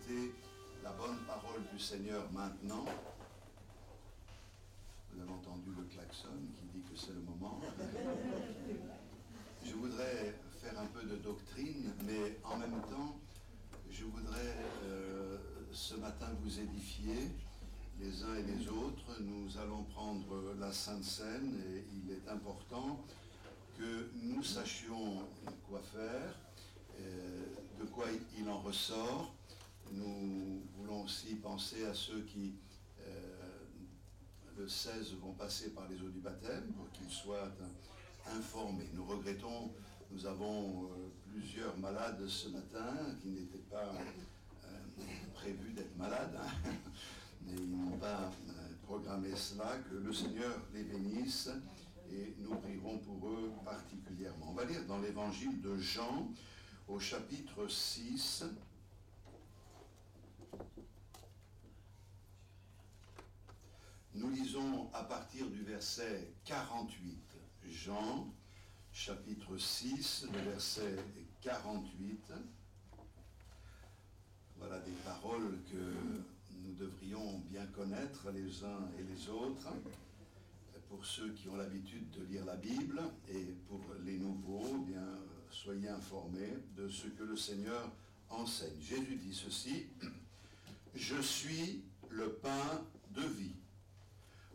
écouter la bonne parole du Seigneur maintenant. Vous avez entendu le klaxon qui dit que c'est le moment. Je voudrais faire un peu de doctrine, mais en même temps, je voudrais ce matin vous édifier, les uns et les autres. Nous allons prendre la Sainte Seine et il est important que nous sachions quoi faire, de quoi il en ressort. Nous voulons aussi penser à ceux qui, le 16, vont passer par les eaux du baptême pour qu'ils soient informés. Nous regrettons, nous avons plusieurs malades ce matin qui n'étaient pas prévus d'être malades, mais ils n'ont pas programmé cela. Que le Seigneur les bénisse et nous prierons pour eux particulièrement. On va lire dans l'évangile de Jean au chapitre 6. Nous lisons à partir du verset 48. Jean, chapitre 6, le verset 48. Voilà des paroles que nous devrions bien connaître les uns et les autres, pour ceux qui ont l'habitude de lire la Bible, et pour les nouveaux, bien, soyez informés de ce que le Seigneur enseigne. Jésus dit ceci: « Je suis le pain de vie.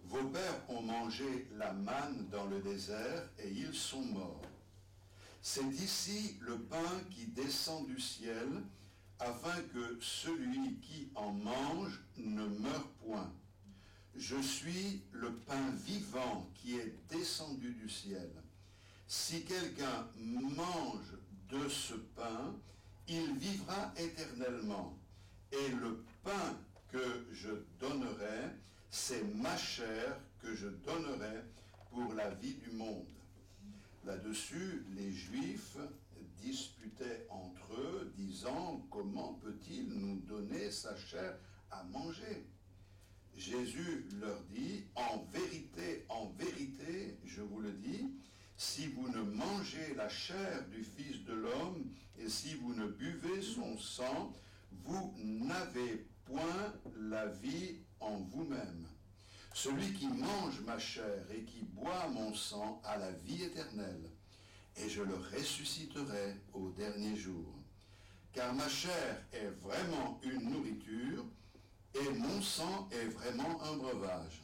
Vos pères ont mangé la manne dans le désert et ils sont morts. C'est ici le pain qui descend du ciel, afin que celui qui en mange ne meure point. Je suis le pain vivant qui est descendu du ciel. Si quelqu'un mange de ce pain, il vivra éternellement. Et le pain que je donnerai, c'est ma chair que je donnerai pour la vie du monde. » Là-dessus, les Juifs disputaient entre eux, disant: « Comment peut-il nous donner sa chair à manger ?» Jésus leur dit: « En vérité, je vous le dis, si vous ne mangez la chair du Fils de l'homme et si vous ne buvez son sang, vous n'avez point la vie en vous-même. Celui qui mange ma chair et qui boit mon sang a la vie éternelle, et je le ressusciterai au dernier jour. Car ma chair est vraiment une nourriture, et mon sang est vraiment un breuvage.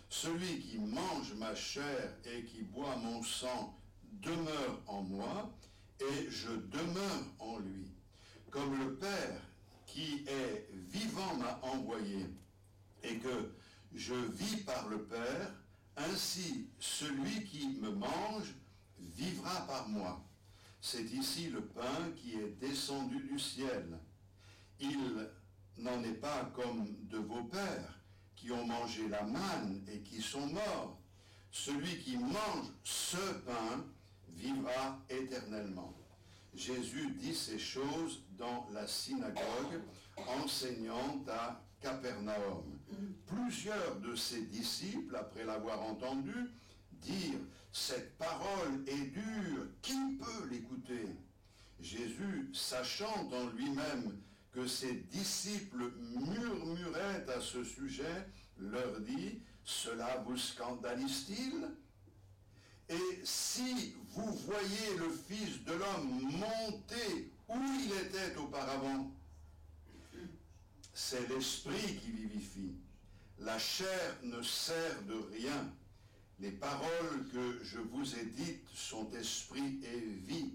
Celui qui mange ma chair et qui boit mon sang demeure en moi, et je demeure en lui. Comme le Père qui est vivant m'a envoyé, et que je vis par le Père, ainsi celui qui me mange vivra par moi. C'est ici le pain qui est descendu du ciel. Il n'en est pas comme de vos pères, qui ont mangé la manne et qui sont morts. Celui qui mange ce pain vivra éternellement. » Jésus dit ces choses dans la synagogue, enseignant à Capernaum. Plusieurs de ses disciples, après l'avoir entendu, dirent: « Cette parole est dure, qui peut l'écouter ?» Jésus, sachant en lui-même que ses disciples murmuraient à ce sujet, leur dit: « Cela vous scandalise-t-il ? Et si vous voyez le Fils de l'homme monter où il était auparavant, c'est l'esprit qui vivifie. La chair ne sert de rien. Les paroles que je vous ai dites sont esprit et vie.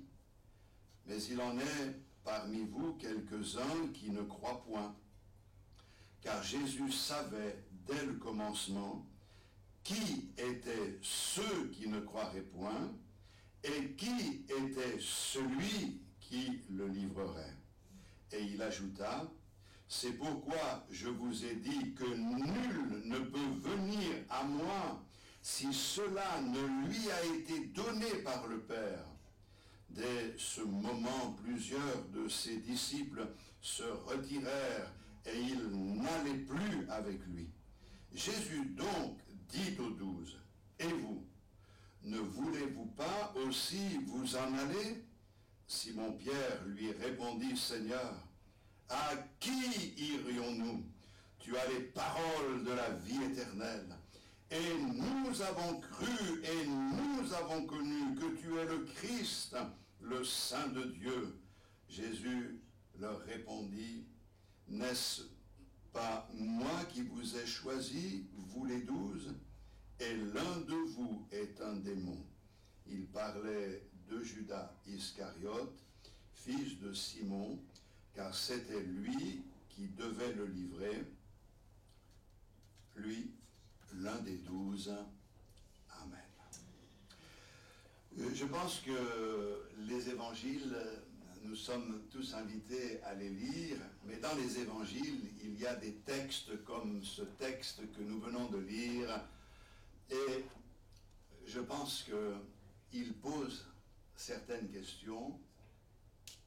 Mais il en est parmi vous quelques-uns qui ne croient point. Car Jésus savait dès le commencement qui étaient ceux qui ne croiraient point et qui était celui qui le livrerait. Et il ajouta: « C'est pourquoi je vous ai dit que nul ne peut venir à moi si cela ne lui a été donné par le Père. » Dès ce moment, plusieurs de ses disciples se retirèrent et ils n'allaient plus avec lui. Jésus donc dit aux 12, « Et vous, ne voulez-vous pas aussi vous en aller ?» Simon-Pierre lui répondit: « Seigneur, À qui irions-nous? Tu as les paroles de la vie éternelle. Et nous avons cru et nous avons connu que tu es le Christ, le Saint de Dieu. Jésus leur répondit, n'est-ce pas moi qui vous ai choisi, vous les 12, et l'un de vous est un démon. Il parlait de Judas Iscariote, fils de Simon, car c'était lui qui devait le livrer, lui, l'un des 12. Amen. Je pense que les évangiles, nous sommes tous invités à les lire, mais dans les évangiles, il y a des textes comme ce texte que nous venons de lire, et je pense qu'il pose certaines questions.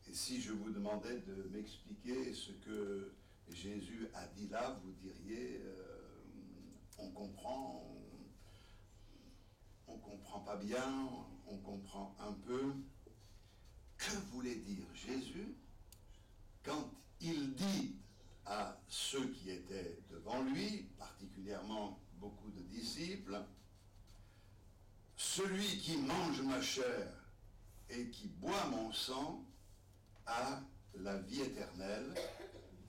Et si je vous demandais de m'expliquer ce que Jésus a dit là, vous diriez, on comprend pas bien, on comprend un peu. Que voulait dire Jésus quand il dit à ceux qui étaient devant lui, particulièrement beaucoup de disciples, « Celui qui mange ma chair et qui boit mon sang a la vie éternelle,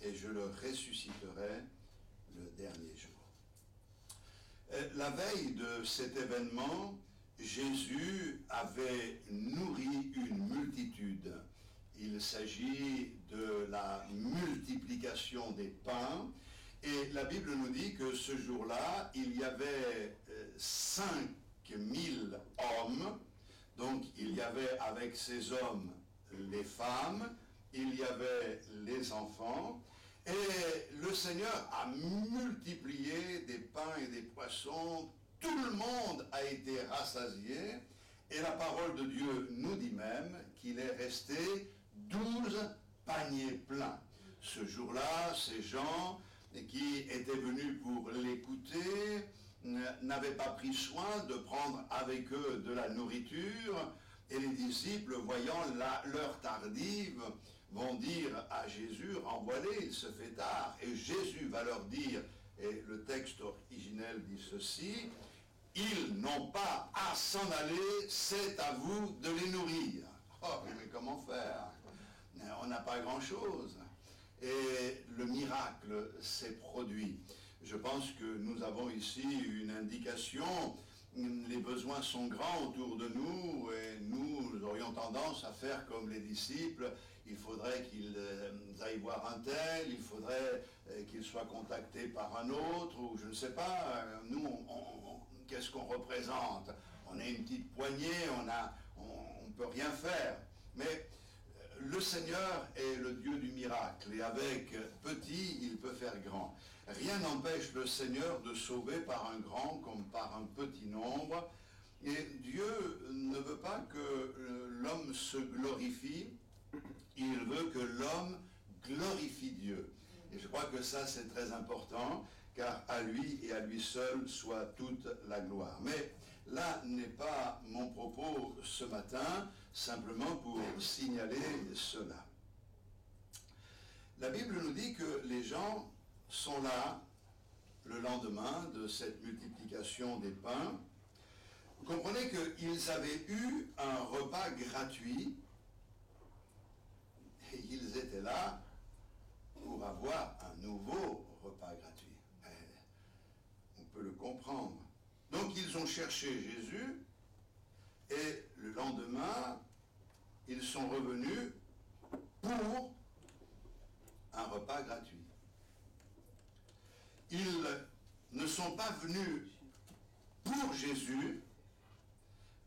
et je le ressusciterai le dernier jour. » La veille de cet événement, Jésus avait nourri une multitude. Il s'agit de la multiplication des pains, et la Bible nous dit que ce jour-là, il y avait 5000 hommes, donc il y avait avec ces hommes les femmes, il y avait les enfants, et le Seigneur a multiplié des pains et des poissons, tout le monde a été rassasié, et la parole de Dieu nous dit même qu'il est resté 12 paniers pleins. Ce jour-là, ces gens qui étaient venus pour l'écouter n'avaient pas pris soin de prendre avec eux de la nourriture, et les disciples, voyant l'heure tardive, vont dire à Jésus, renvoie-les, il se fait tard. Et Jésus va leur dire, et le texte originel dit ceci, ils n'ont pas à s'en aller, c'est à vous de les nourrir. Oh, mais comment faire? On n'a pas grand-chose. Et le miracle s'est produit. Je pense que nous avons ici une indication. Les besoins sont grands autour de nous et nous aurions tendance à faire comme les disciples. Il faudrait qu'ils aillent voir un tel, il faudrait qu'ils soient contactés par un autre, ou je ne sais pas. Nous, qu'est-ce qu'on représente? On est une petite poignée, on ne peut rien faire. Mais le Seigneur est le Dieu du miracle, et avec petit, il peut faire grand. Rien n'empêche le Seigneur de sauver par un grand comme par un petit nombre. Et Dieu ne veut pas que l'homme se glorifie, il veut que l'homme glorifie Dieu. Et je crois que ça c'est très important, car à lui et à lui seul soit toute la gloire. Mais là n'est pas mon propos ce matin, simplement pour signaler cela. La Bible nous dit que les gens sont là le lendemain de cette multiplication des pains. Vous comprenez qu'ils avaient eu un repas gratuit et ils étaient là pour avoir un nouveau repas gratuit. On peut le comprendre. Donc ils ont cherché Jésus et le lendemain, ils sont revenus pour un repas gratuit. Ils ne sont pas venus pour Jésus,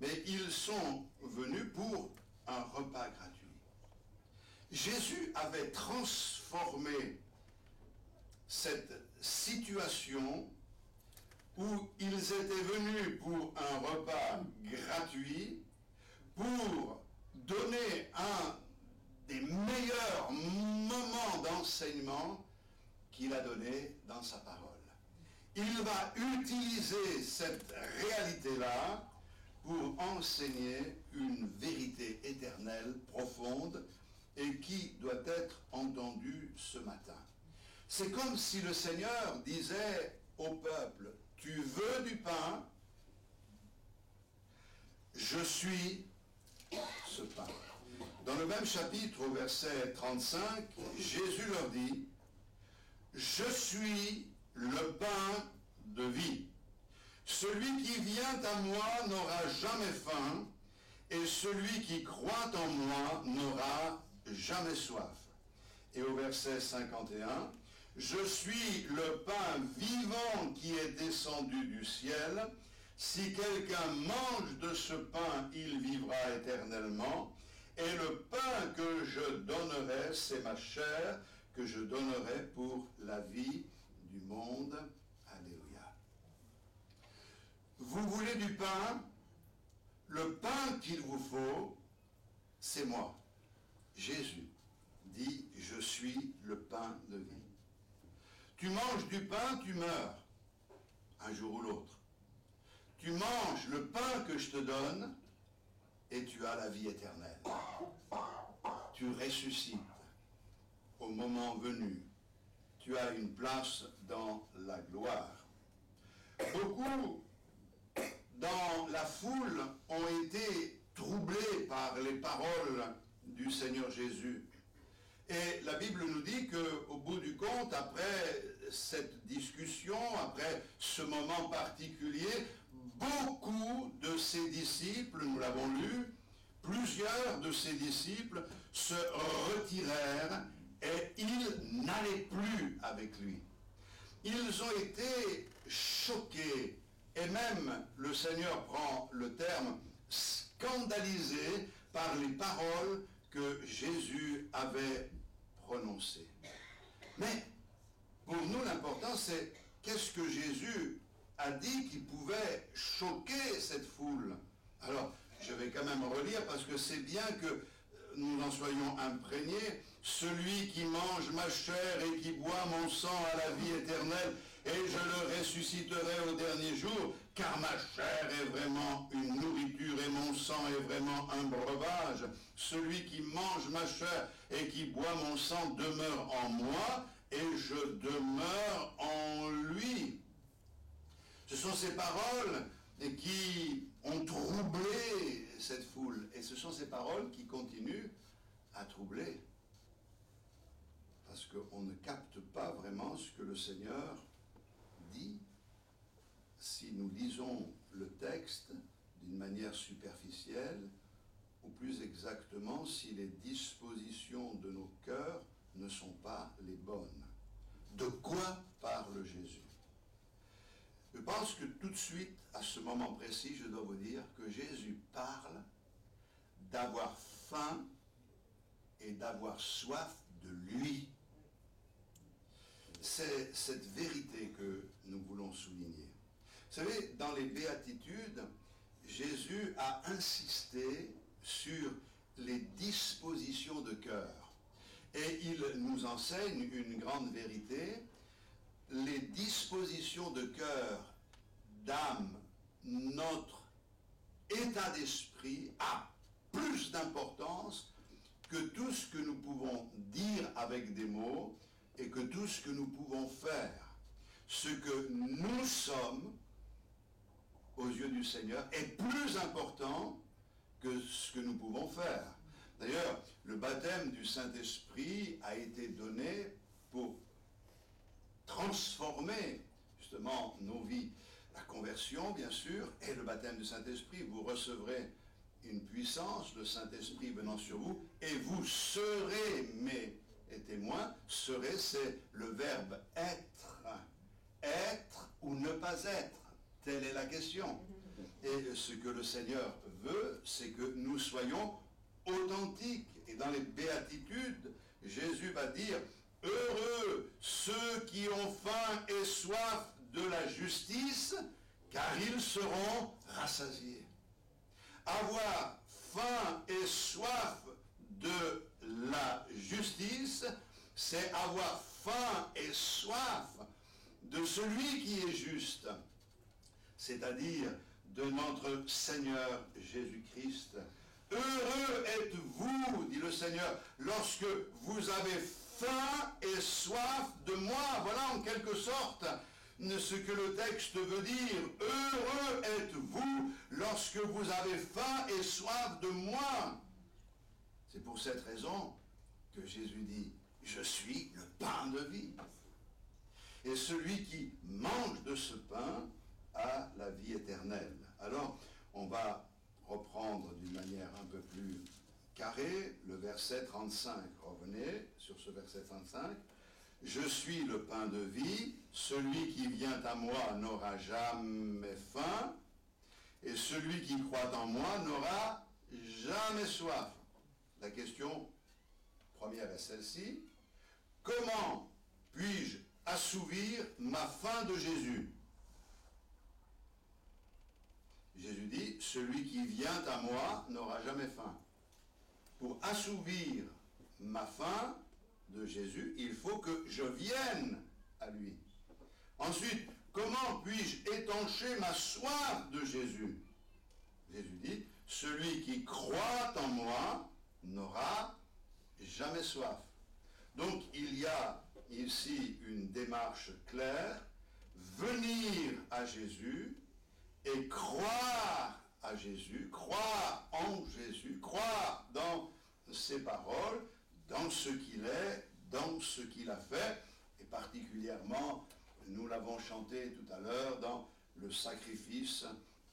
mais ils sont venus pour un repas gratuit. Jésus avait transformé cette situation où ils étaient venus pour un repas gratuit pour donner un des meilleurs moments d'enseignement qu'il a donné dans sa parole. Il va utiliser cette réalité-là pour enseigner une vérité éternelle, profonde, et qui doit être entendu ce matin. C'est comme si le Seigneur disait au peuple, tu veux du pain, je suis ce pain. Dans le même chapitre, au verset 35, Jésus leur dit, je suis le pain de vie. Celui qui vient à moi n'aura jamais faim, et celui qui croit en moi n'aura jamais soif. Et au verset 51, je suis le pain vivant qui est descendu du ciel. Si quelqu'un mange de ce pain, il vivra éternellement. Et le pain que je donnerai, c'est ma chair que je donnerai pour la vie du monde. Alléluia. Vous voulez du pain? Le pain qu'il vous faut, c'est moi. Jésus dit, je suis le pain de vie. Tu manges du pain, tu meurs, un jour ou l'autre. Tu manges le pain que je te donne, et tu as la vie éternelle. Tu ressuscites au moment venu. Tu as une place dans la gloire. Beaucoup dans la foule ont été troublés par les paroles du Seigneur Jésus. Et la Bible nous dit qu'au bout du compte, après cette discussion, après ce moment particulier, beaucoup de ses disciples, nous l'avons lu, plusieurs de ses disciples se retirèrent et ils n'allaient plus avec lui. Ils ont été choqués et même, le Seigneur prend le terme, scandalisés par les paroles que Jésus avait prononcées. Mais pour nous, l'important, c'est qu'est-ce que Jésus a dit qui pouvait choquer cette foule. Alors, je vais quand même relire parce que c'est bien que nous en soyons imprégnés. Celui qui mange ma chair et qui boit mon sang a la vie éternelle, et je le ressusciterai au dernier jour, car ma chair est vraiment une nourriture et mon sang est vraiment un breuvage. Celui qui mange ma chair et qui boit mon sang demeure en moi, et je demeure en lui. Ce sont ces paroles qui ont troublé cette foule, et ce sont ces paroles qui continuent à troubler. Parce qu'on ne capte pas vraiment ce que le Seigneur dit si nous lisons le texte d'une manière superficielle, ou plus exactement si les dispositions de nos cœurs ne sont pas les bonnes. De quoi parle Jésus? Je pense que tout de suite, à ce moment précis, je dois vous dire que Jésus parle d'avoir faim et d'avoir soif de lui. C'est cette vérité que nous voulons souligner. Vous savez, dans les béatitudes, Jésus a insisté sur les dispositions de cœur. Et il nous enseigne une grande vérité. Les dispositions de cœur, d'âme, notre état d'esprit a plus d'importance que tout ce que nous pouvons dire avec des mots et que tout ce que nous pouvons faire. Ce que nous sommes aux yeux du Seigneur est plus important que ce que nous pouvons faire. D'ailleurs, le baptême du Saint-Esprit a été donné pour transformer justement nos vies. La conversion, bien sûr, et le baptême du Saint-Esprit. Vous recevrez une puissance, le Saint-Esprit venant sur vous, et vous serez mes témoins. Serez, c'est le verbe être. Être ou ne pas être. Telle est la question. Et ce que le Seigneur veut, c'est que nous soyons authentiques. Et dans les béatitudes, Jésus va dire, heureux ceux qui ont faim et soif de la justice, car ils seront rassasiés. Avoir faim et soif de la justice, c'est avoir faim et soif de celui qui est juste, c'est-à-dire de notre Seigneur Jésus-Christ, Heureux êtes-vous, dit le Seigneur, lorsque vous avez faim et soif de moi. Voilà en quelque sorte ce que le texte veut dire. Heureux êtes-vous lorsque vous avez faim et soif de moi. C'est pour cette raison que Jésus dit, je suis le pain de vie. Et celui qui mange de ce pain a la vie éternelle. Alors, on va reprendre d'une manière un peu plus carrée le verset 35. Revenez sur ce verset 35. Je suis le pain de vie, celui qui vient à moi n'aura jamais faim, et celui qui croit en moi n'aura jamais soif. La question première est celle-ci. Comment puis-je assouvir ma faim de Jésus? Jésus dit, celui qui vient à moi n'aura jamais faim. Pour assouvir ma faim de Jésus, il faut que je vienne à lui. Ensuite, comment puis-je étancher ma soif de Jésus? Jésus dit, celui qui croit en moi n'aura jamais soif. Donc il y a ici une démarche claire, venir à Jésus et croire à Jésus, croire en Jésus, croire dans ses paroles, dans ce qu'il est, dans ce qu'il a fait, et particulièrement, nous l'avons chanté tout à l'heure, dans le sacrifice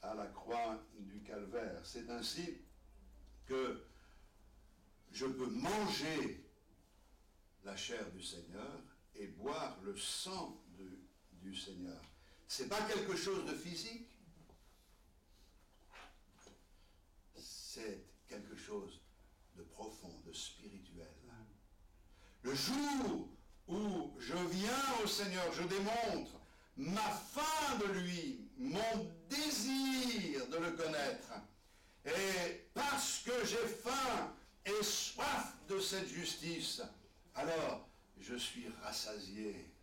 à la croix du Calvaire. C'est ainsi que je peux manger la chair du Seigneur et boire le sang du Seigneur. Ce n'est pas quelque chose de physique, c'est quelque chose de profond, de spirituel. Le jour où je viens au Seigneur, je démontre ma faim de lui, mon désir de le connaître. Et parce que j'ai faim et soif de cette justice, alors je suis rassasié.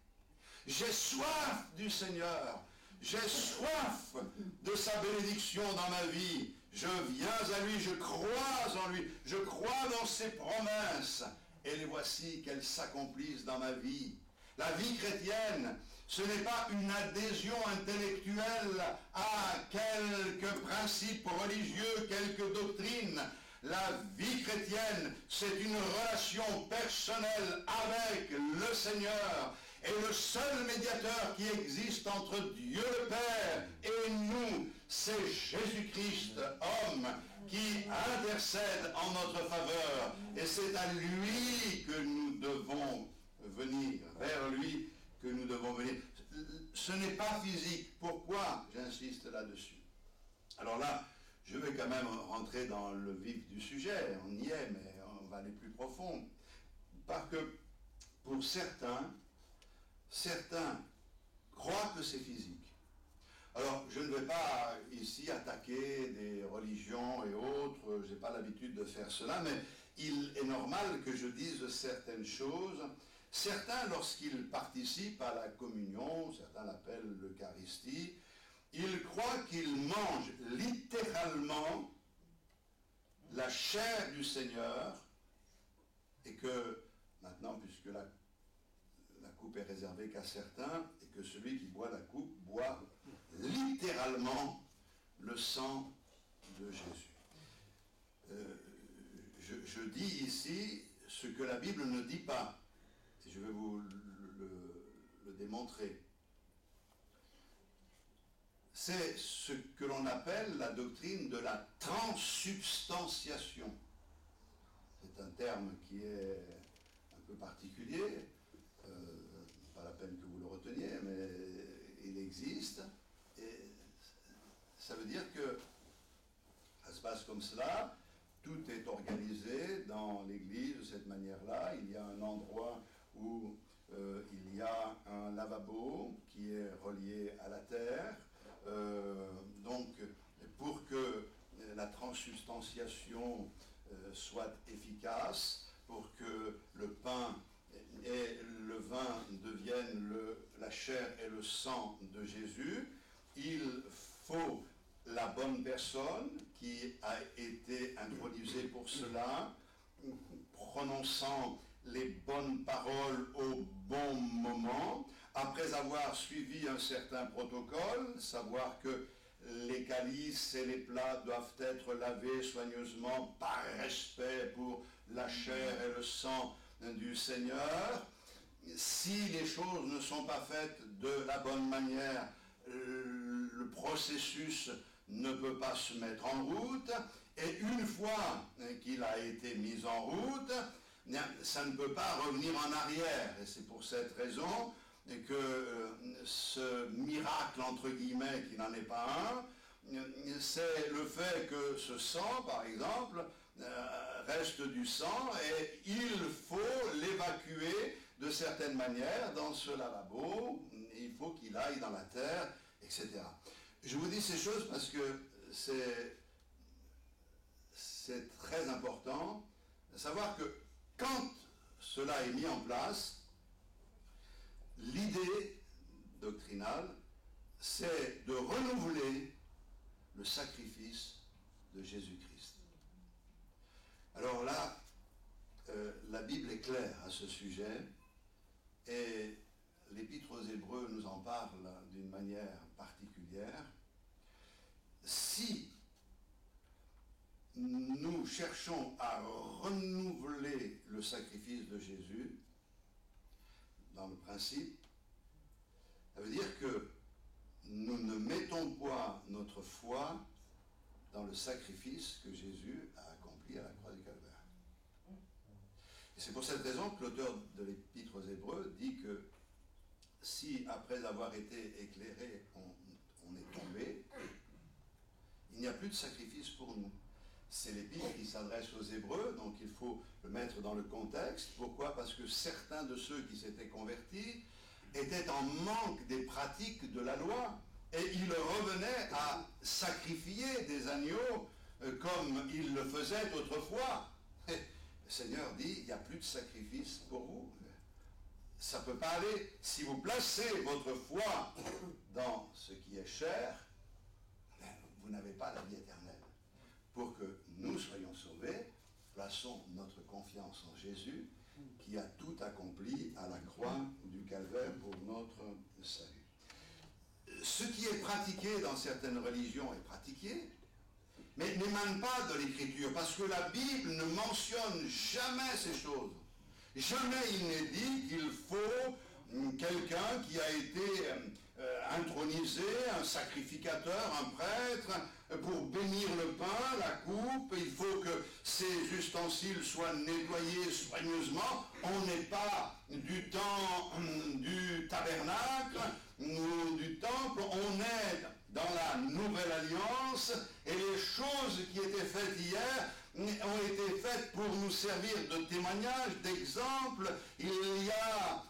J'ai soif du Seigneur. J'ai soif de sa bénédiction dans ma vie. Je viens à lui, je crois en lui, je crois dans ses promesses. Et les voici qu'elles s'accomplissent dans ma vie. La vie chrétienne, ce n'est pas une adhésion intellectuelle à quelques principes religieux, quelques doctrines. La vie chrétienne, c'est une relation personnelle avec le Seigneur. Et le seul médiateur qui existe entre Dieu le Père et nous, c'est Jésus-Christ, homme, qui intercède en notre faveur. Et c'est à lui que nous devons venir, vers lui que nous devons venir. Ce n'est pas physique. Pourquoi j'insiste là-dessus? Alors là, je vais quand même rentrer dans le vif du sujet. On y est, mais on va aller plus profond. Parce que pour certains croient que c'est physique. Alors, je ne vais pas ici attaquer des religions et autres, je n'ai pas l'habitude de faire cela, mais il est normal que je dise certaines choses. Certains, lorsqu'ils participent à la communion, certains l'appellent l'Eucharistie, ils croient qu'ils mangent littéralement la chair du Seigneur et que maintenant, puisque la coupe est réservée qu'à certains, et que celui qui boit la coupe boit littéralement le sang de Jésus. Je dis ici ce que la Bible ne dit pas, et je vais vous le démontrer. C'est ce que l'on appelle la doctrine de la transsubstantiation. C'est un terme qui est un peu particulier. Pas la peine que vous le reteniez, mais il existe. Et ça veut dire que ça se passe comme cela. Tout est organisé dans l'Église de cette manière-là. Il y a un endroit où il y a un lavabo qui est relié à la terre. Donc, pour que la transsubstantiation soit efficace, pour que le pain et le vin deviennent la chair et le sang de Jésus, il faut la bonne personne qui a été intronisé pour cela, prononçant les bonnes paroles au bon moment, après avoir suivi un certain protocole, savoir que les calices et les plats doivent être lavés soigneusement par respect pour la chair et le sang du Seigneur. Si les choses ne sont pas faites de la bonne manière, le processus ne peut pas se mettre en route, et une fois qu'il a été mis en route, ça ne peut pas revenir en arrière. Et c'est pour cette raison que ce miracle, entre guillemets, qui n'en est pas un, c'est le fait que ce sang, par exemple, reste du sang, et il faut l'évacuer de certaines manières dans ce lavabo, il faut qu'il aille dans la terre, etc. Je vous dis ces choses parce que c'est très important de savoir que quand cela est mis en place, l'idée doctrinale, c'est de renouveler le sacrifice de Jésus-Christ. Alors là, la Bible est claire à ce sujet, et l'Épître aux Hébreux nous en parle d'une manière particulière. Si nous cherchons à renouveler le sacrifice de Jésus, dans le principe, ça veut dire que nous ne mettons pas notre foi dans le sacrifice que Jésus a accompli à la croix du Calvaire. Et c'est pour cette raison que l'auteur de l'Épître aux Hébreux dit que si, après avoir été éclairé, on est tombé, il n'y a plus de sacrifice pour nous. C'est l'Épître qui s'adresse aux Hébreux, donc il faut le mettre dans le contexte. Pourquoi? Parce que certains de ceux qui s'étaient convertis étaient en manque des pratiques de la loi, et ils revenaient à sacrifier des agneaux comme ils le faisaient autrefois. Et le Seigneur dit, il n'y a plus de sacrifice pour vous. Ça ne peut pas aller. Si vous placez votre foi dans ce qui est cher, vous n'avez pas la vie éternelle. Pour que nous soyons sauvés, plaçons notre confiance en Jésus, qui a tout accompli à la croix du Calvaire pour notre salut. Ce qui est pratiqué dans certaines religions est pratiqué, mais n'émane pas de l'Écriture, parce que la Bible ne mentionne jamais ces choses. Jamais il n'est dit qu'il faut quelqu'un qui a été intronisé, un sacrificateur, un prêtre, pour bénir le pain, la coupe. Il faut que ces ustensiles soient nettoyés soigneusement. On n'est pas du temps du tabernacle ou du temple, on est dans la nouvelle alliance, et les choses qui étaient faites hier ont été faites pour nous servir de témoignage, d'exemple. Il y a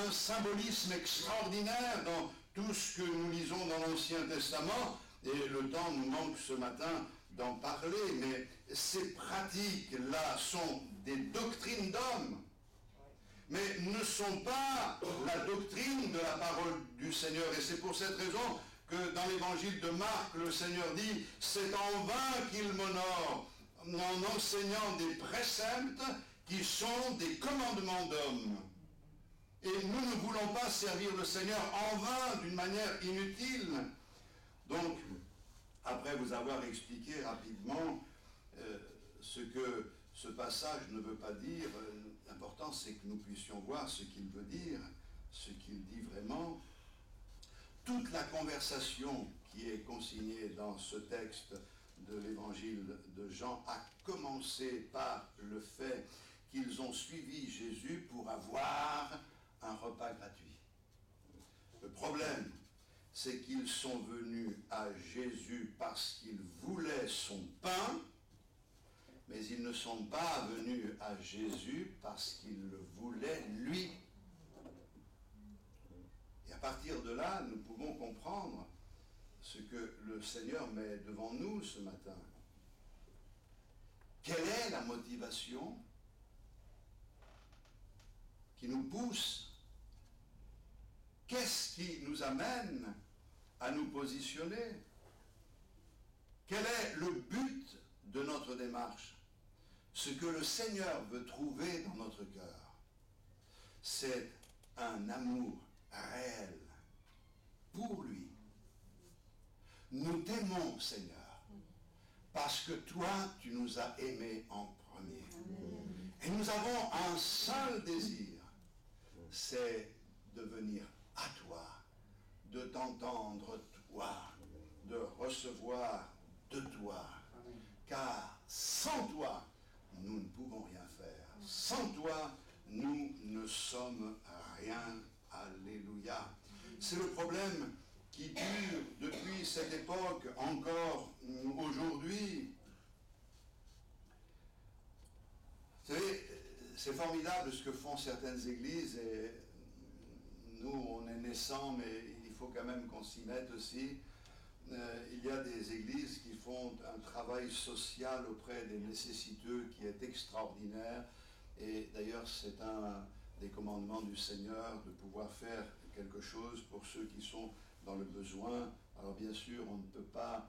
un symbolisme extraordinaire dans tout ce que nous lisons dans l'Ancien Testament, et le temps nous manque ce matin d'en parler, mais ces pratiques-là sont des doctrines d'hommes, mais ne sont pas la doctrine de la parole du Seigneur. Et c'est pour cette raison que dans l'évangile de Marc, le Seigneur dit « C'est en vain qu'ils m'honorent, en enseignant des préceptes qui sont des commandements d'hommes. » Et nous ne voulons pas servir le Seigneur en vain, d'une manière inutile. Donc, après vous avoir expliqué rapidement ce que ce passage ne veut pas dire, l'important c'est que nous puissions voir ce qu'il veut dire, ce qu'il dit vraiment. Toute la conversation qui est consignée dans ce texte de l'évangile de Jean a commencé par le fait qu'ils ont suivi Jésus pour avoir un repas gratuit. Le problème, c'est qu'ils sont venus à Jésus parce qu'ils voulaient son pain, mais ils ne sont pas venus à Jésus parce qu'ils le voulaient lui. Et à partir de là, nous pouvons comprendre ce que le Seigneur met devant nous ce matin. Quelle est la motivation qui nous pousse? Qu'est-ce qui nous amène à nous positionner? Quel est le but de notre démarche? Ce que le Seigneur veut trouver dans notre cœur, c'est un amour réel pour lui. Nous t'aimons, Seigneur, parce que toi, tu nous as aimés en premier. Et nous avons un seul désir, c'est de venir à toi, de t'entendre toi, de recevoir de toi. Car sans toi, nous ne pouvons rien faire. Sans toi, nous ne sommes rien. Alléluia. C'est le problème qui dure depuis cette époque encore aujourd'hui. Vous savez, c'est formidable ce que font certaines églises et nous, on est naissants, mais il faut quand même qu'on s'y mette aussi. Il y a des églises qui font un travail social auprès des nécessiteux qui est extraordinaire. Et d'ailleurs, c'est un des commandements du Seigneur de pouvoir faire quelque chose pour ceux qui sont dans le besoin. Alors bien sûr, on ne peut pas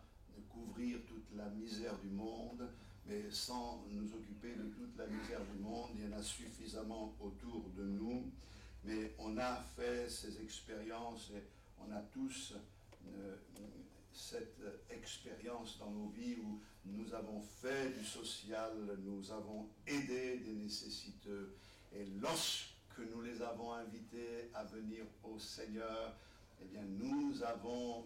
couvrir toute la misère du monde, mais sans nous occuper de toute la misère du monde, il y en a suffisamment autour de nous. Mais on a fait ces expériences et on a tous cette expérience dans nos vies où nous avons fait du social, nous avons aidé des nécessiteux. Et lorsque nous les avons invités à venir au Seigneur, eh bien nous avons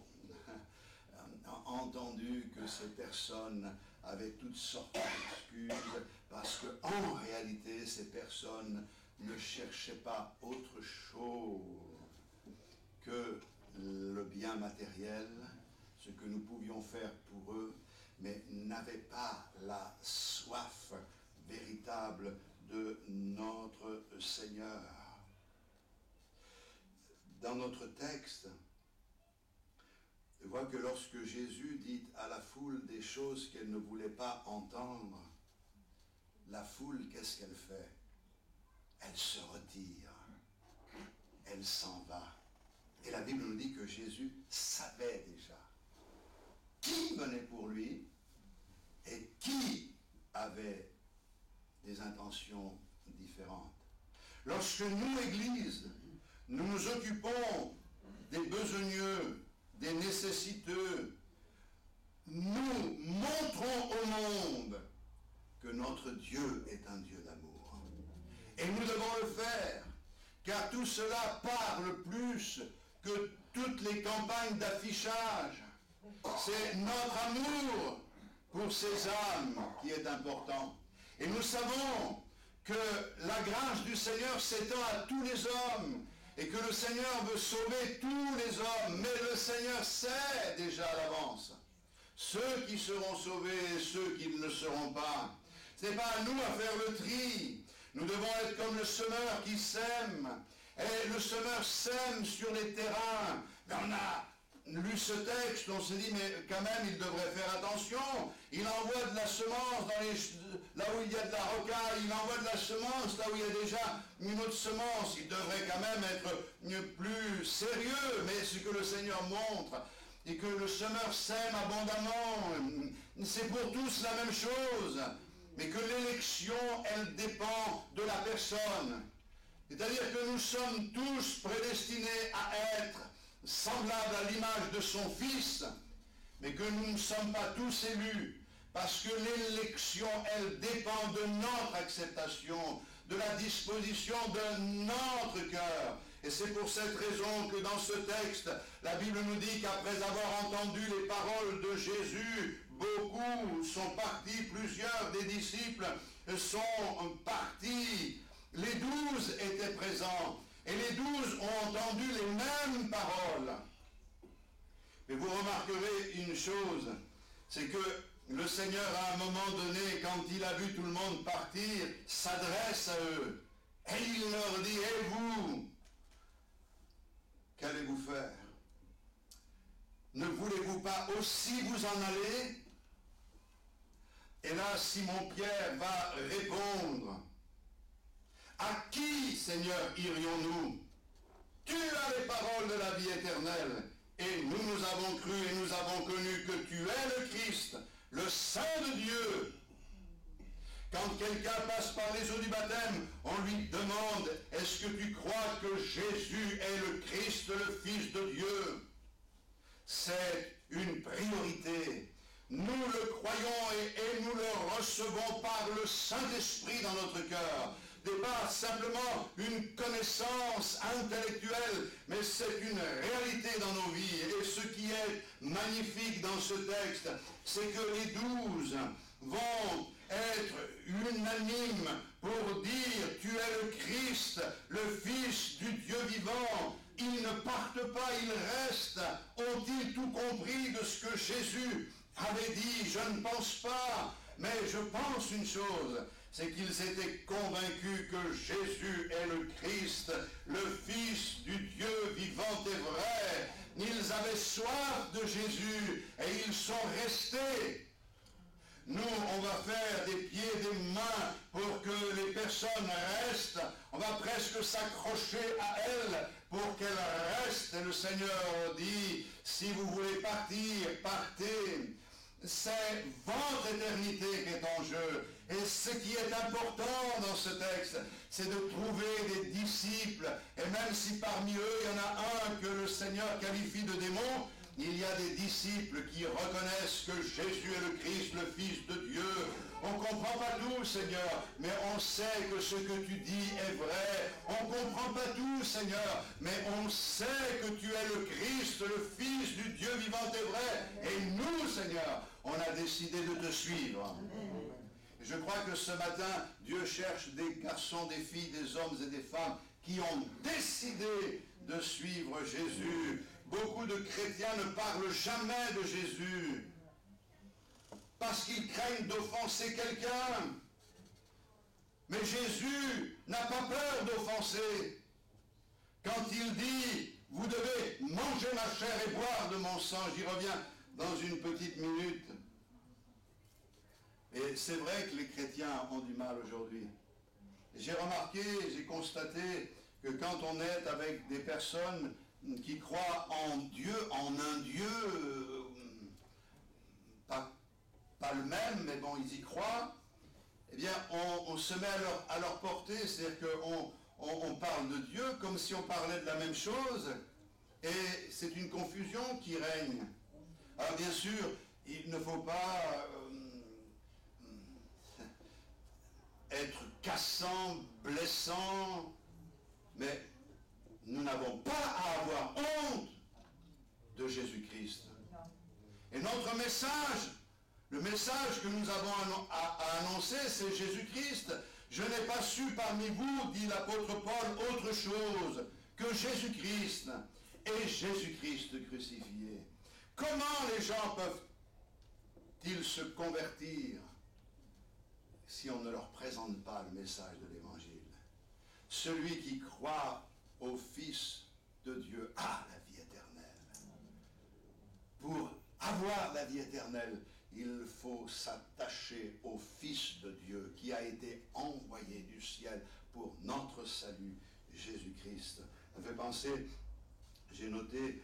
entendu que ces personnes avaient toutes sortes d'excuses parce qu'en réalité, ces personnes ne cherchaient pas autre chose que le bien matériel, ce que nous pouvions faire pour eux, mais n'avaient pas la soif véritable de notre Seigneur. Dans notre texte, je vois que lorsque Jésus dit à la foule des choses qu'elle ne voulait pas entendre, la foule, qu'est-ce qu'elle fait? Elle se retire, elle s'en va. Et la Bible nous dit que Jésus savait déjà qui venait pour lui et qui avait des intentions différentes. Lorsque nous, Église, nous nous occupons des besogneux, des nécessiteux, nous montrons au monde que notre Dieu est un Dieu d'amour. Et nous devons le faire, car tout cela parle plus que toutes les campagnes d'affichage. C'est notre amour pour ces âmes qui est important. Et nous savons que la grâce du Seigneur s'étend à tous les hommes et que le Seigneur veut sauver tous les hommes. Mais le Seigneur sait déjà à l'avance ceux qui seront sauvés et ceux qui ne le seront pas. Ce n'est pas à nous à faire le tri. Nous devons être comme le semeur qui sème. Et le semeur sème sur les terrains. Mais on a lu ce texte, on s'est dit, mais quand même, il devrait faire attention. Il envoie de la semence là où il y a de la rocaille, il envoie de la semence là où il y a déjà une autre semence. Il devrait quand même être plus sérieux. Mais ce que le Seigneur montre, et que le semeur sème abondamment, c'est pour tous la même chose. Mais que l'élection, elle dépend de la personne. C'est-à-dire que nous sommes tous prédestinés à être semblables à l'image de son Fils, mais que nous ne sommes pas tous élus, parce que l'élection, elle dépend de notre acceptation, de la disposition de notre cœur. Et c'est pour cette raison que dans ce texte, la Bible nous dit qu'après avoir entendu les paroles de Jésus, beaucoup sont partis, plusieurs des disciples sont partis. Les 12 étaient présents et les 12 ont entendu les mêmes paroles. Mais vous remarquerez une chose, c'est que le Seigneur, à un moment donné, quand il a vu tout le monde partir, s'adresse à eux. Et il leur dit, et vous, qu'allez-vous faire? Ne voulez-vous pas aussi vous en aller? Et là, Simon-Pierre va répondre, à qui, Seigneur, irions-nous? Tu as les paroles de la vie éternelle, Et nous avons cru et nous avons connu que tu es le Christ, le Saint de Dieu. Quand quelqu'un passe par les eaux du baptême, on lui demande, est-ce que tu crois que Jésus est le Christ, le Fils de Dieu? C'est une priorité. Nous le croyons et nous le recevons par le Saint-Esprit dans notre cœur. Ce n'est pas simplement une connaissance intellectuelle, mais c'est une réalité dans nos vies. Et ce qui est magnifique dans ce texte, c'est que les 12 vont être unanimes pour dire tu es le Christ, le Fils du Dieu vivant. Ils ne partent pas, ils restent. Ont-ils tout compris de ce que Jésus avait dit? Je ne pense pas, mais je pense une chose, c'est qu'ils étaient convaincus que Jésus est le Christ, le Fils du Dieu vivant et vrai. Ils avaient soif de Jésus et ils sont restés. Nous, on va faire des pieds et des mains pour que les personnes restent. On va presque s'accrocher à elles pour qu'elles restent. Et le Seigneur dit, si vous voulez partir, partez. C'est votre éternité qui est en jeu. Et ce qui est important dans ce texte, c'est de trouver des disciples. Et même si parmi eux, il y en a un que le Seigneur qualifie de démon, il y a des disciples qui reconnaissent que Jésus est le Christ, le Fils de Dieu. On ne comprend pas tout, Seigneur, mais on sait que ce que tu dis est vrai. On ne comprend pas tout, Seigneur, mais on sait que tu es le Christ, le Fils du Dieu vivant et vrai. Et nous, Seigneur, on a décidé de te suivre. Je crois que ce matin, Dieu cherche des garçons, des filles, des hommes et des femmes qui ont décidé de suivre Jésus. Beaucoup de chrétiens ne parlent jamais de Jésus parce qu'ils craignent d'offenser quelqu'un. Mais Jésus n'a pas peur d'offenser. Quand il dit, vous devez manger ma chair et boire de mon sang, j'y reviens dans une petite minute. Et c'est vrai que les chrétiens ont du mal aujourd'hui. J'ai remarqué, j'ai constaté que quand on est avec des personnes qui croient en Dieu, en un Dieu, pas le même, mais bon, ils y croient, eh bien, on se met à leur portée, c'est-à-dire qu'on parle de Dieu comme si on parlait de la même chose, et c'est une confusion qui règne. Alors bien sûr, il ne faut pas être cassant, blessant, mais nous n'avons pas à avoir honte de Jésus-Christ. Et notre message, le message que nous avons à annoncer, c'est Jésus-Christ. Je n'ai pas su parmi vous, dit l'apôtre Paul, autre chose que Jésus-Christ et Jésus-Christ crucifié. Comment les gens peuvent-ils se convertir si on ne leur présente pas le message de l'Évangile? Celui qui croit au Fils de Dieu a la vie éternelle. Pour avoir la vie éternelle, il faut s'attacher au Fils de Dieu qui a été envoyé du ciel pour notre salut, Jésus-Christ. Ça me fait penser, j'ai noté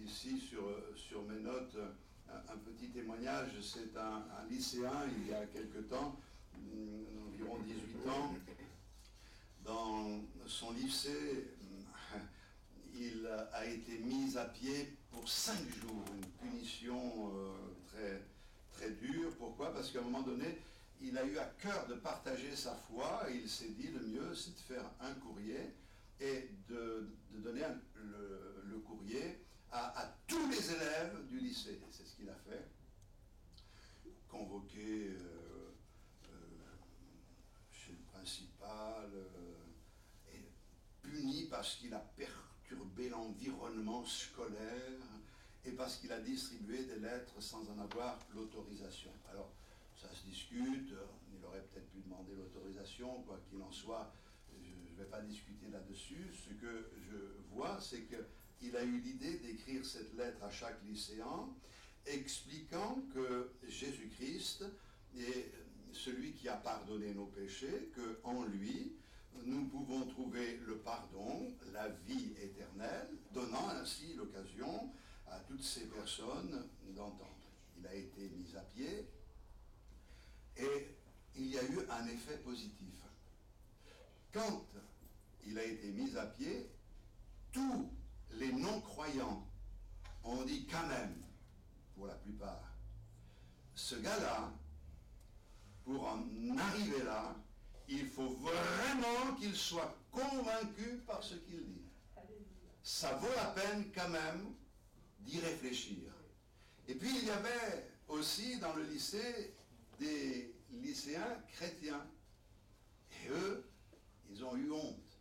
ici sur mes notes un petit témoignage. C'est un lycéen, il y a quelque temps, environ 18 ans, dans son lycée, il a été mis à pied pour 5 jours, une punition très, très dure. Pourquoi? Parce qu'à un moment donné, il a eu à cœur de partager sa foi et il s'est dit le mieux c'est de faire un courrier et de donner le courrier à tous les élèves du lycée. C'est ce qu'il a fait. Convoqué chez le principal et puni parce qu'il a perturbé l'environnement scolaire et parce qu'il a distribué des lettres sans en avoir l'autorisation. Alors, ça se discute, il aurait peut-être pu demander l'autorisation, quoi qu'il en soit, je ne vais pas discuter là-dessus. Ce que je vois, c'est qu'il a eu l'idée d'écrire cette lettre à chaque lycéen, expliquant que Jésus-Christ est celui qui a pardonné nos péchés, qu'en lui, nous pouvons trouver le pardon, la vie éternelle, donnant ainsi l'occasion à toutes ces personnes d'entendre. Il a été mis à pied et il y a eu un effet positif. Quand il a été mis à pied, tous les non-croyants ont dit quand même, pour la plupart, ce gars-là, pour en arriver là, il faut vraiment qu'il soit convaincu par ce qu'il dit. Ça vaut la peine quand même d'y réfléchir. Et puis il y avait aussi dans le lycée des lycéens chrétiens. Et eux, ils ont eu honte.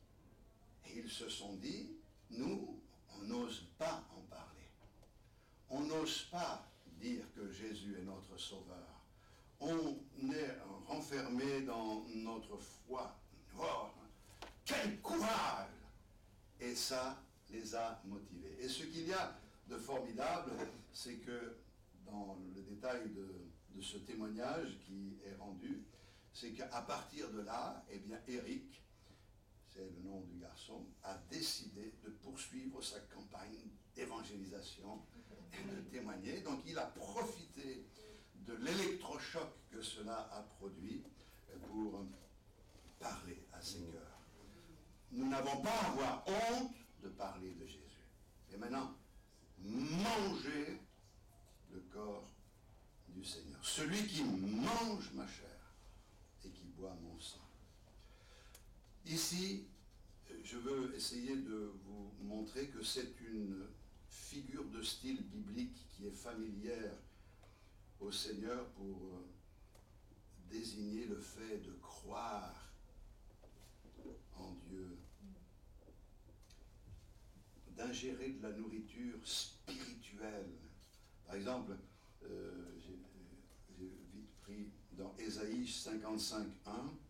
Et ils se sont dit, nous, on n'ose pas en parler. On n'ose pas dire que Jésus est notre sauveur. On est renfermé dans notre foi. Oh, quel courage! Et ça les a motivés. Et ce qu'il y a de formidable, c'est que dans le détail de ce témoignage qui est rendu, c'est qu'à partir de là, eh bien, Eric, c'est le nom du garçon, a décidé de poursuivre sa campagne d'évangélisation et de témoigner. Donc il a profité de l'électrochoc que cela a produit pour parler à ses cœurs. Nous n'avons pas à avoir honte de parler de Jésus. Et maintenant, mangez le corps du Seigneur. Celui qui mange ma chair et qui boit mon sang. Ici, je veux essayer de vous montrer que c'est une figure de style biblique qui est familière au Seigneur pour désigner le fait de croire en Dieu, d'ingérer de la nourriture spirituelle. Par exemple, j'ai vite pris dans Ésaïe 55:1,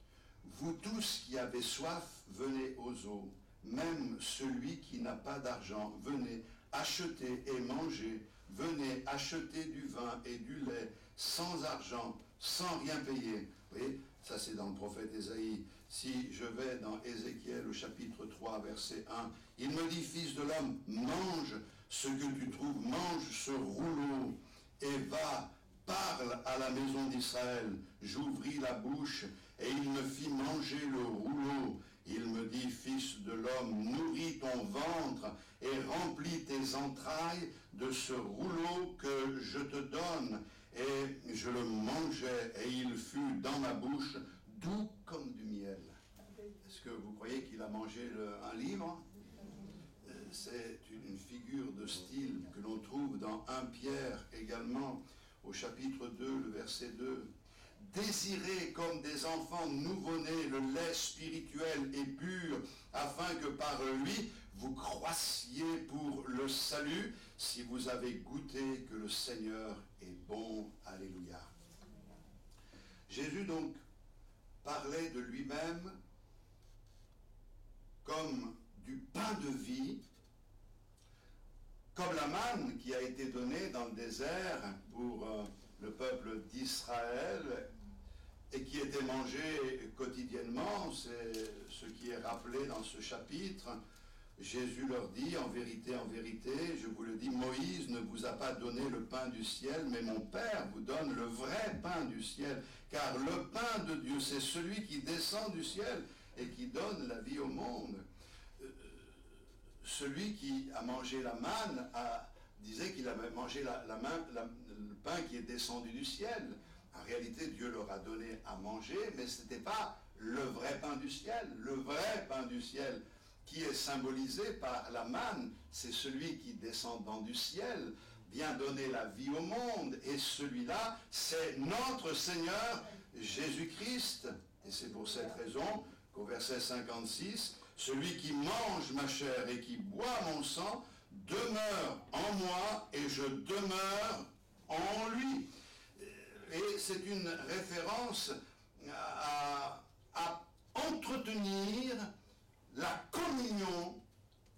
« Vous tous qui avez soif, venez aux eaux, même celui qui n'a pas d'argent, venez acheter et manger, venez acheter du vin et du lait sans argent, sans rien payer. » Vous voyez, ça c'est dans le prophète Ésaïe. Si je vais dans Ézéchiel au chapitre 3, verset 1, il me dit, fils de l'homme, mange ce que tu trouves, mange ce rouleau et va, parle à la maison d'Israël. J'ouvris la bouche et il me fit manger le rouleau. Il me dit, fils de l'homme, nourris ton ventre et remplis tes entrailles de ce rouleau que je te donne. Et je le mangeai et il fut dans ma bouche doux comme du miel. Est-ce que vous croyez qu'il a mangé un livre? C'est une figure de style que l'on trouve dans 1 Pierre également, au chapitre 2, le verset 2. Désirez comme des enfants nouveau-nés le lait spirituel et pur, afin que par lui vous croissiez pour le salut, si vous avez goûté que le Seigneur est bon. Alléluia. Jésus donc parlait de lui-même comme du pain de vie, comme la manne qui a été donnée dans le désert pour le peuple d'Israël et qui était mangée quotidiennement. C'est ce qui est rappelé dans ce chapitre. Jésus leur dit, en vérité, je vous le dis, Moïse ne vous a pas donné le pain du ciel, mais mon Père vous donne le vrai pain du ciel. Car le pain de Dieu, c'est celui qui descend du ciel et qui donne la vie au monde. Celui qui a mangé la manne disait qu'il avait mangé le pain qui est descendu du ciel. En réalité, Dieu leur a donné à manger, mais ce n'était pas le vrai pain du ciel. Le vrai pain du ciel, qui est symbolisé par la manne, c'est celui qui descendant du ciel vient donner la vie au monde. Et celui-là, c'est notre Seigneur Jésus-Christ. Et c'est pour cette raison qu'au verset 56, celui qui mange ma chair et qui boit mon sang demeure en moi et je demeure en lui. Et c'est une référence à entretenir la communion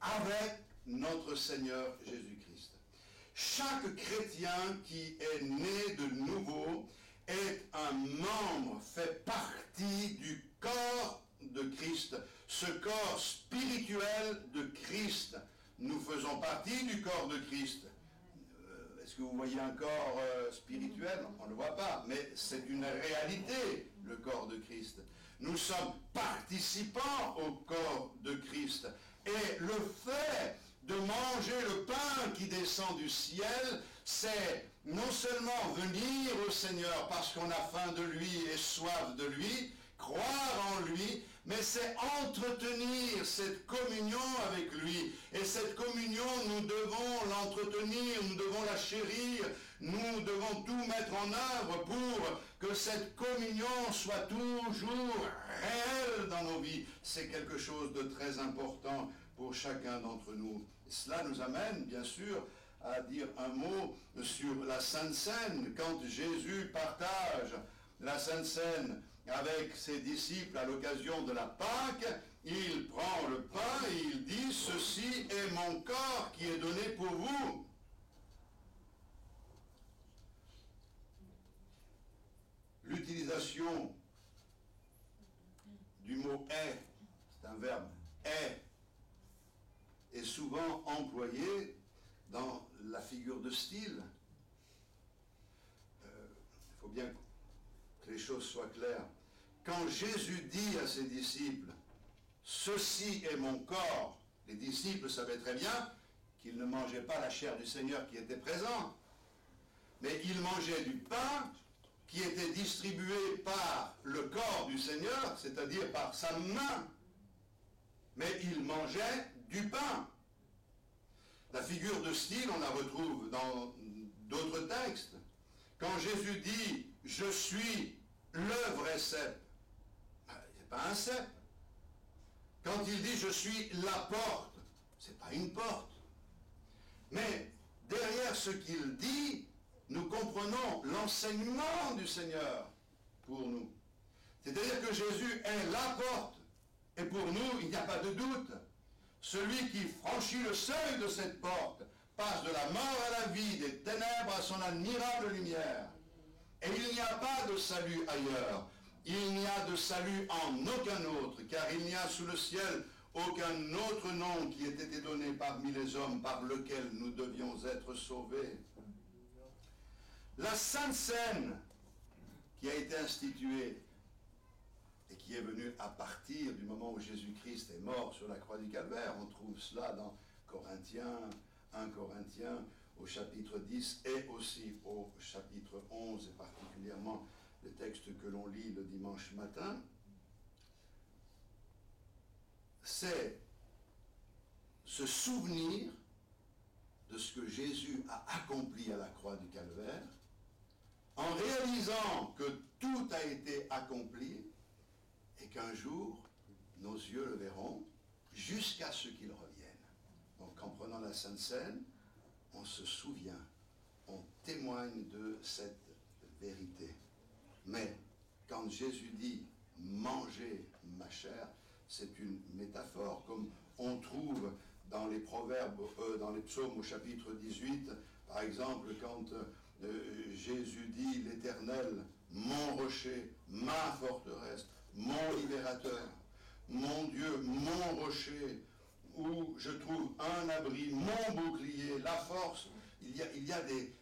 avec notre Seigneur Jésus-Christ. Chaque chrétien qui est né de nouveau est un membre, fait partie du corps de Christ, ce corps spirituel de Christ. nous faisons partie du corps de Christ. Est-ce que vous voyez un corps spirituel? On ne le voit pas, mais c'est une réalité, le corps de Christ. Nous sommes participants au corps de Christ. Et le fait de manger le pain qui descend du ciel, c'est non seulement venir au Seigneur parce qu'on a faim de lui et soif de lui, croire en lui, mais c'est entretenir cette communion avec lui. Et cette communion, nous devons l'entretenir, nous devons la chérir, nous devons tout mettre en œuvre pour que cette communion soit toujours réelle dans nos vies. C'est quelque chose de très important pour chacun d'entre nous. Et cela nous amène, bien sûr, à dire un mot sur la Sainte Seine. Quand Jésus partage la Sainte Seine avec ses disciples à l'occasion de la Pâque, il prend le pain et il dit « Ceci est mon corps qui est donné pour vous ». L'utilisation du mot « est », c'est un verbe « est souvent employé dans la figure de style. Il faut bien que les choses soient claires. Quand Jésus dit à ses disciples « Ceci est mon corps », les disciples savaient très bien qu'ils ne mangeaient pas la chair du Seigneur qui était présent, mais ils mangeaient du pain qui était distribué par le corps du Seigneur, c'est-à-dire par sa main. Mais ils mangeaient du pain. La figure de style, on la retrouve dans d'autres textes. Quand Jésus dit « Je suis le vrai cep », c'est pas un cep. Quand il dit « Je suis la porte », c'est pas une porte. Mais derrière ce qu'il dit, nous comprenons l'enseignement du Seigneur pour nous. C'est-à-dire que Jésus est la porte. Et pour nous, il n'y a pas de doute. Celui qui franchit le seuil de cette porte passe de la mort à la vie, des ténèbres à son admirable lumière. Et il n'y a pas de salut ailleurs. Il n'y a de salut en aucun autre, car il n'y a sous le ciel aucun autre nom qui ait été donné parmi les hommes par lequel nous devions être sauvés. La Sainte Seine qui a été instituée et qui est venue à partir du moment où Jésus-Christ est mort sur la croix du Calvaire. On trouve cela dans Corinthiens, 1 Corinthiens, au chapitre 10 et aussi au chapitre 11, et particulièrement le texte que l'on lit le dimanche matin. C'est se souvenir de ce que Jésus a accompli à la croix du Calvaire, en réalisant que tout a été accompli, et qu'un jour, nos yeux le verront, jusqu'à ce qu'il revienne. Donc en prenant la Sainte Seine, on se souvient, on témoigne de cette vérité. Mais quand Jésus dit « mangez ma chair », c'est une métaphore, comme on trouve dans les proverbes, dans les psaumes au chapitre 18, par exemple, quand Jésus dit « l'Éternel, mon rocher, ma forteresse, mon libérateur, mon Dieu, mon rocher, où je trouve un abri, mon bouclier, la force ». Il y a des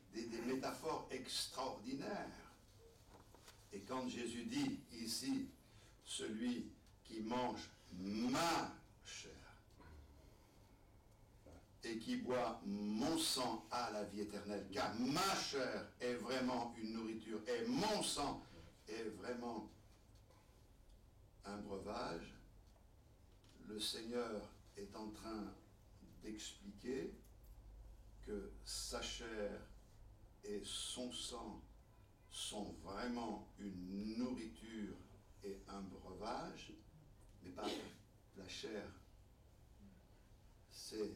métaphores extraordinaires. Et quand Jésus dit ici, celui qui mange ma chair et qui boit mon sang a la vie éternelle, car ma chair est vraiment une nourriture et mon sang est vraiment un breuvage, le Seigneur est en train d'expliquer que sa chair et son sang sont vraiment une nourriture et un breuvage, mais pas la chair. C'est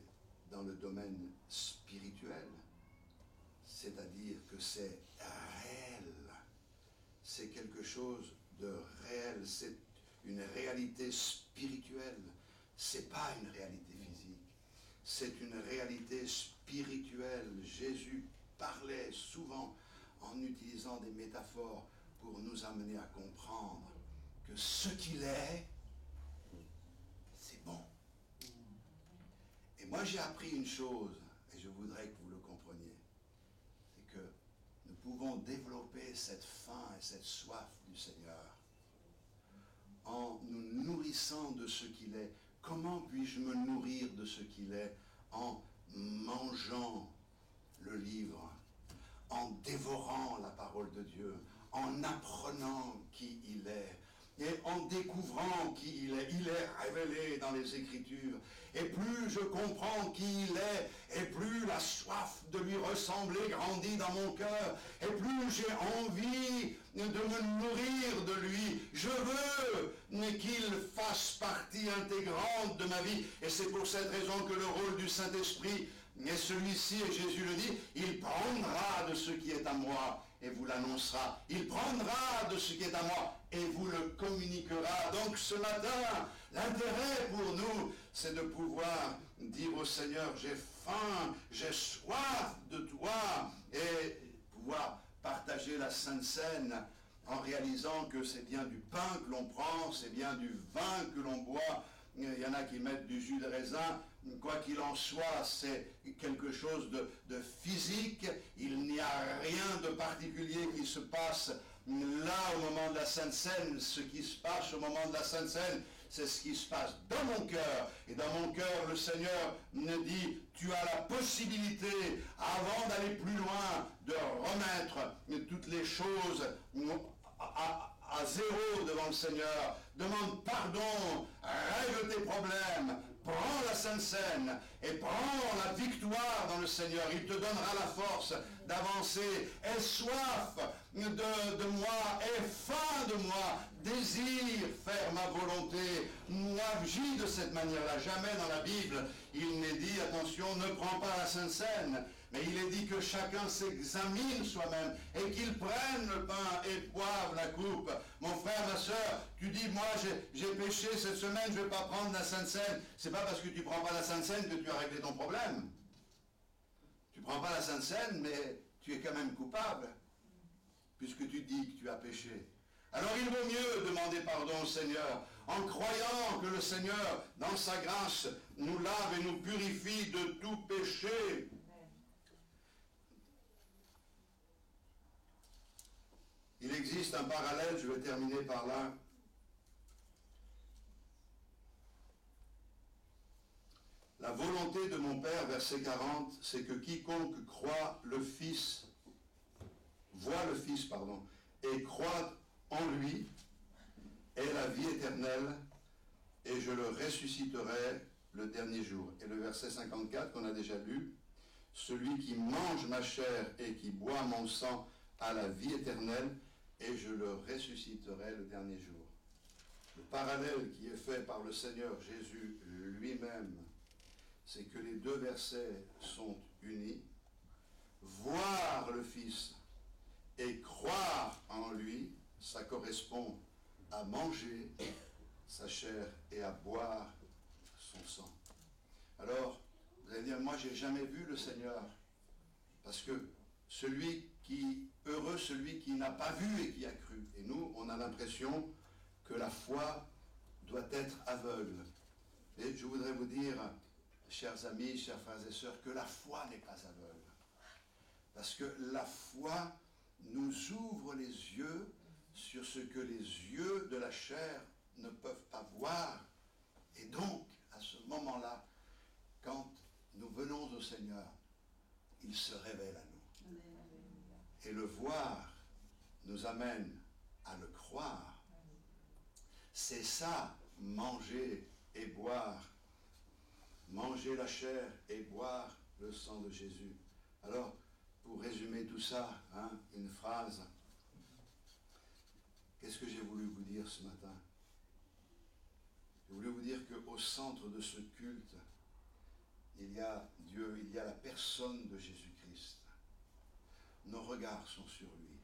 dans le domaine spirituel, c'est-à-dire que c'est réel, c'est quelque chose de réel, c'est une réalité spirituelle, c'est pas une réalité physique, c'est une réalité spirituelle. Jésus parlait souvent en utilisant des métaphores pour nous amener à comprendre que ce qu'il est, c'est bon. Et moi moi j'ai appris une chose, et je voudrais que vous le compreniez, c'est que nous pouvons développer cette faim et cette soif du Seigneur en nous nourrissant de ce qu'il est. Comment puis-je me nourrir de ce qu'il est? En mangeant le livre, en dévorant la parole de Dieu, en apprenant qui il est, et en découvrant qui il est. Il est révélé dans les Écritures. Et plus je comprends qui il est, et plus la soif de lui ressembler grandit dans mon cœur, et plus j'ai envie de me nourrir de lui. Je veux qu'il fasse partie intégrante de ma vie. Et c'est pour cette raison que le rôle du Saint-Esprit est celui-ci, et Jésus le dit, il prendra de ce qui est à moi et vous l'annoncera. Il prendra de ce qui est à moi et vous le communiquera. Donc ce matin, l'intérêt pour nous, c'est de pouvoir dire au Seigneur, j'ai faim, j'ai soif de toi, et pouvoir partager la Sainte Seine en réalisant que c'est bien du pain que l'on prend, c'est bien du vin que l'on boit. Il y en a qui mettent du jus de raisin. Quoi qu'il en soit, c'est quelque chose de physique. Il n'y a rien de particulier qui se passe là au moment de la Sainte Seine. Ce qui se passe au moment de la Sainte Seine, c'est ce qui se passe dans mon cœur. Et dans mon cœur, le Seigneur me dit, tu as la possibilité, avant d'aller plus loin, de remettre toutes les choses à zéro devant le Seigneur. Demande pardon, règle tes problèmes, prends la Sainte Seine et prends la victoire dans le Seigneur. Il te donnera la force d'avancer. Aie soif de moi, aie faim de moi, désire faire ma volonté. Agis de cette manière-là. Jamais dans la Bible, il n'est dit, attention, ne prends pas la Sainte Seine. Mais il est dit que chacun s'examine soi-même et qu'il prenne le pain et boive la coupe. Mon frère, ma soeur, tu dis, moi j'ai péché cette semaine, je ne vais pas prendre la Sainte Seine. C'est pas parce que tu ne prends pas la Sainte Seine que tu as réglé ton problème. Tu ne prends pas la Sainte Seine, mais tu es quand même coupable, puisque tu dis que tu as péché. Alors il vaut mieux demander pardon au Seigneur, en croyant que le Seigneur, dans sa grâce, nous lave et nous purifie de tout péché. Il existe un parallèle, je vais terminer par là. La volonté de mon Père, verset 40, c'est que quiconque croit le Fils, voit le Fils, et croit en lui, ait la vie éternelle, et je le ressusciterai le dernier jour. Et le verset 54 qu'on a déjà lu, celui qui mange ma chair et qui boit mon sang a la vie éternelle, et je le ressusciterai le dernier jour. Le parallèle qui est fait par le Seigneur Jésus lui-même, c'est que les deux versets sont unis. Voir le Fils et croire en lui, ça correspond à manger sa chair et à boire son sang. Alors, vous allez dire, moi j'ai jamais vu le Seigneur, parce que heureux celui qui n'a pas vu et qui a cru. Et nous, on a l'impression que la foi doit être aveugle. Et je voudrais vous dire, chers amis, chers frères et sœurs, que la foi n'est pas aveugle. Parce que la foi nous ouvre les yeux sur ce que les yeux de la chair ne peuvent pas voir. Et donc, à ce moment-là, quand nous venons au Seigneur, il se révèle à nous. Et le voir nous amène à le croire. C'est ça, manger et boire. Manger la chair et boire le sang de Jésus. Alors, pour résumer tout ça, une phrase. Qu'est-ce que j'ai voulu vous dire ce matin? J'ai voulu vous dire qu'au centre de ce culte, il y a Dieu, il y a la personne de Jésus-Christ. Nos regards sont sur lui.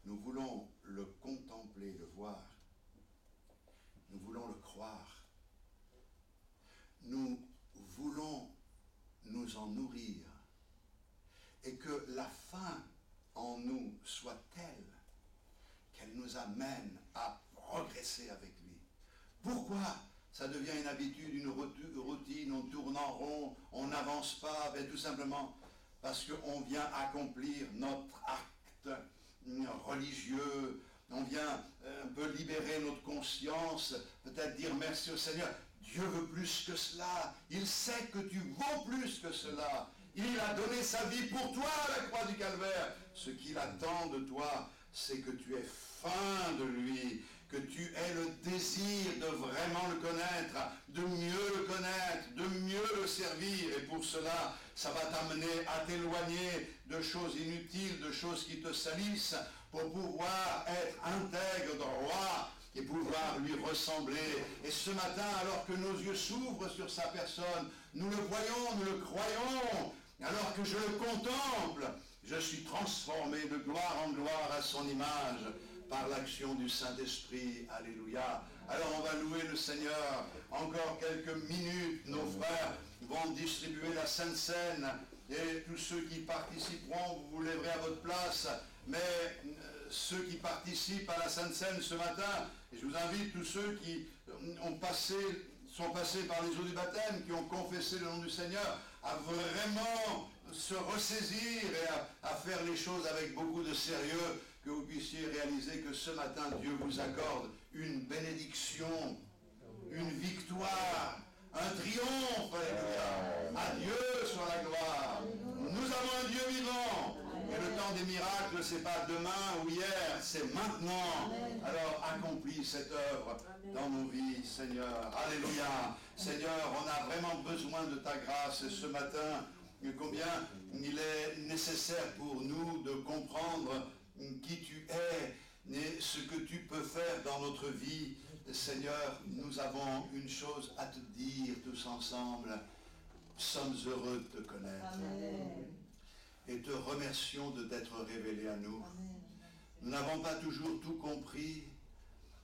Nous voulons le contempler, le voir. Nous voulons le croire. Nous voulons nous en nourrir. Et que la faim en nous soit telle qu'elle nous amène à progresser avec lui. Pourquoi? ça devient une habitude, une routine, on tourne en rond, on n'avance pas, mais tout simplement parce qu'on vient accomplir notre acte religieux, on vient un peu libérer notre conscience, peut-être dire merci au Seigneur. Dieu veut plus que cela, il sait que tu vaux plus que cela. Il a donné sa vie pour toi à la croix du Calvaire. Ce qu'il attend de toi, c'est que tu aies faim de lui, que tu aies le désir de vraiment le connaître, de mieux le connaître, de mieux le servir. Et pour cela, ça va t'amener à t'éloigner de choses inutiles, de choses qui te salissent, pour pouvoir être intègre, droit, et pouvoir lui ressembler. Et ce matin, alors que nos yeux s'ouvrent sur sa personne, nous le voyons, nous le croyons, alors que je le contemple, je suis transformé de gloire en gloire à son image par l'action du Saint-Esprit. Alléluia. Alors on va louer le Seigneur. Encore quelques minutes, nos frères vont distribuer la Sainte Seine et tous ceux qui participeront, vous vous lèverez à votre place. Mais ceux qui participent à la Sainte Seine ce matin, et je vous invite, tous ceux qui sont passés par les eaux du baptême, qui ont confessé le nom du Seigneur, à vraiment se ressaisir et à faire les choses avec beaucoup de sérieux, que vous puissiez réaliser que ce matin, Dieu vous accorde une bénédiction, une victoire, un triomphe. Alléluia. À Dieu soit la gloire. Nous avons un Dieu vivant. Et le temps des miracles, c'est pas demain ou hier, c'est maintenant. Alors accomplis cette œuvre dans nos vies, Seigneur. Alléluia. Seigneur, on a vraiment besoin de ta grâce ce matin. Combien il est nécessaire pour nous de comprendre qui tu es et ce que tu peux faire dans notre vie. Seigneur, nous avons une chose à te dire tous ensemble. Nous sommes heureux de te connaître. Amen. Et te remercions de t'être révélé à nous. Amen. Nous n'avons pas toujours tout compris,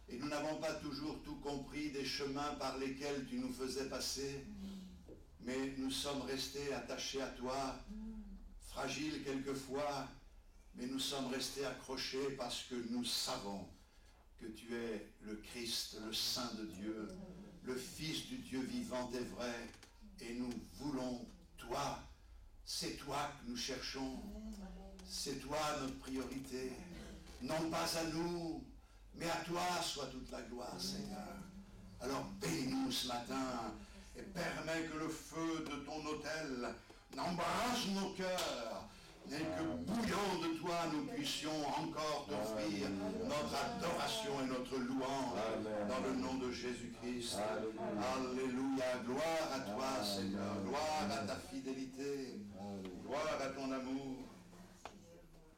et nous n'avons pas toujours tout compris des chemins par lesquels tu nous faisais passer, mais nous sommes restés attachés à toi, fragiles quelquefois, mais nous sommes restés accrochés parce que nous savons que tu es le Christ, le Saint de Dieu, le Fils du Dieu vivant et vrai, et nous voulons toi. C'est toi que nous cherchons, c'est toi notre priorité. Non pas à nous, mais à toi soit toute la gloire, Seigneur. Alors bénis-nous ce matin et permets que le feu de ton autel embrase nos cœurs et que bouillant de toi nous puissions encore t'offrir notre adoration et notre louange. Amen. Dans le nom de Jésus-Christ. Alléluia. Gloire à toi, Seigneur. Gloire à ta fidélité. Gloire à ton amour.